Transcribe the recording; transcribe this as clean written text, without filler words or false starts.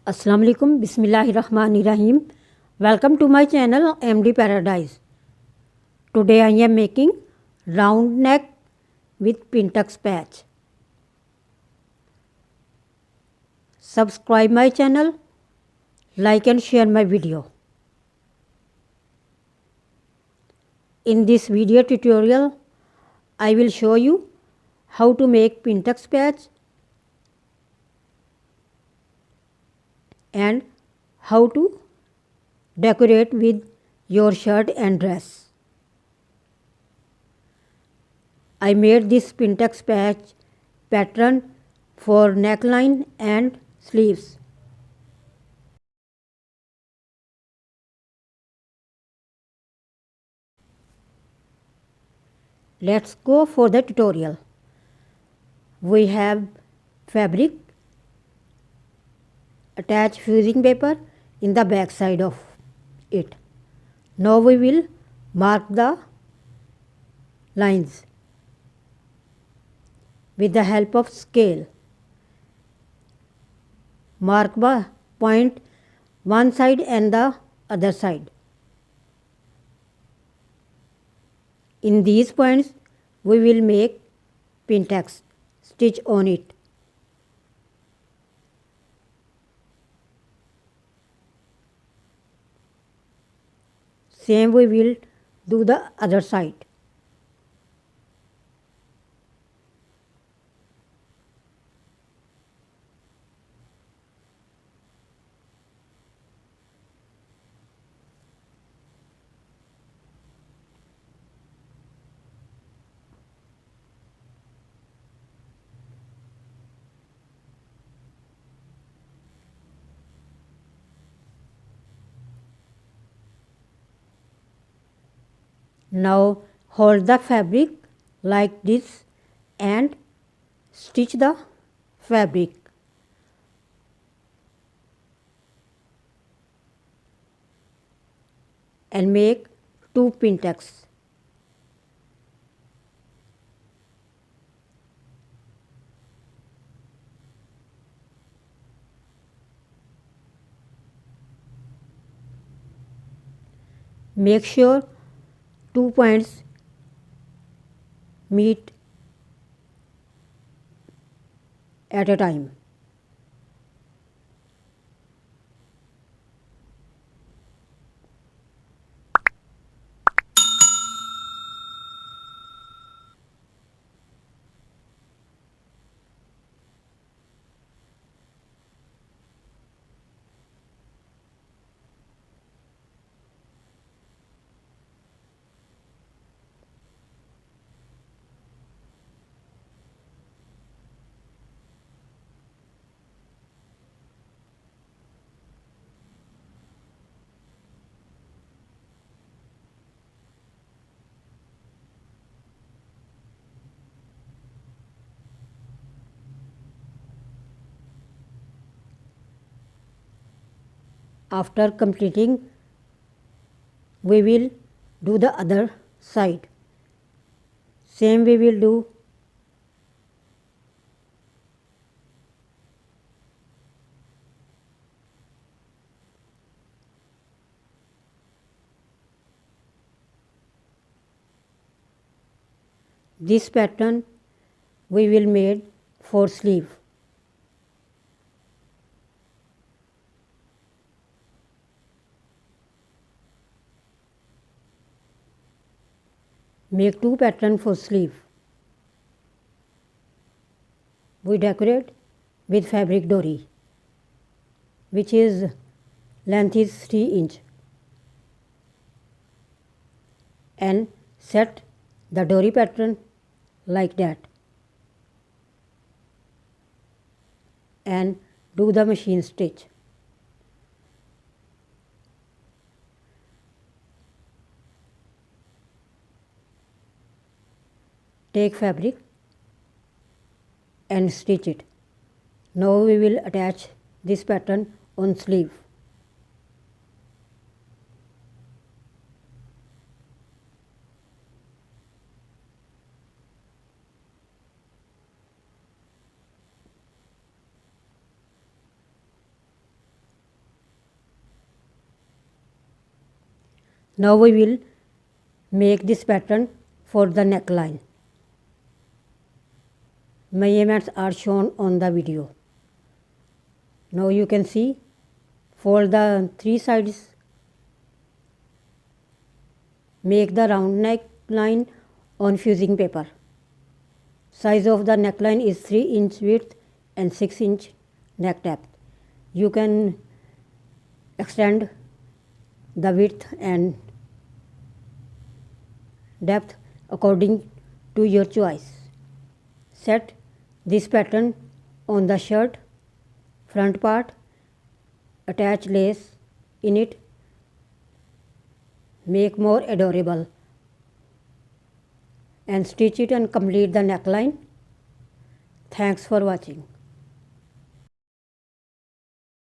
Assalamu alaikum, Bismillahirrahmanirrahim. Welcome to my channel MD Paradise. Today I am making round neck with pintuck patch. Subscribe my channel, like and share my video. In this video tutorial, I will show you how to make pintuck patch and how to decorate with your shirt and dress. I made this pintuck patch pattern for neckline and sleeves. Let's go for the tutorial. We have fabric, attach fusing paper in the back side of it. Now we will mark the lines with the help of scale. Mark the point one side and the other side. In these points we will make pintucks, stitch on it. Same we will do the other side. Now hold the fabric like this and stitch the fabric. And make 2 pintucks. Make sure 2 points meet at a time. After completing, we will do the other side. Same we will do. This pattern we will make for sleeve. Make 2 patterns for sleeve. We decorate with fabric dori, which is length is 3 inch, and set the dori pattern like that and do the machine stitch. Take fabric and stitch it. Now we will attach this pattern on sleeve. Now we will make this pattern for the neckline. Measurements are shown on the video. Now you can see, fold the 3 sides, make the round neckline on fusing paper. Size of the neckline is 3 inch width and 6 inch neck depth. You can extend the width and depth according to your choice. Set this pattern on the shirt front part, attach lace in it, make more adorable, and stitch it and complete the neckline. Thanks for watching.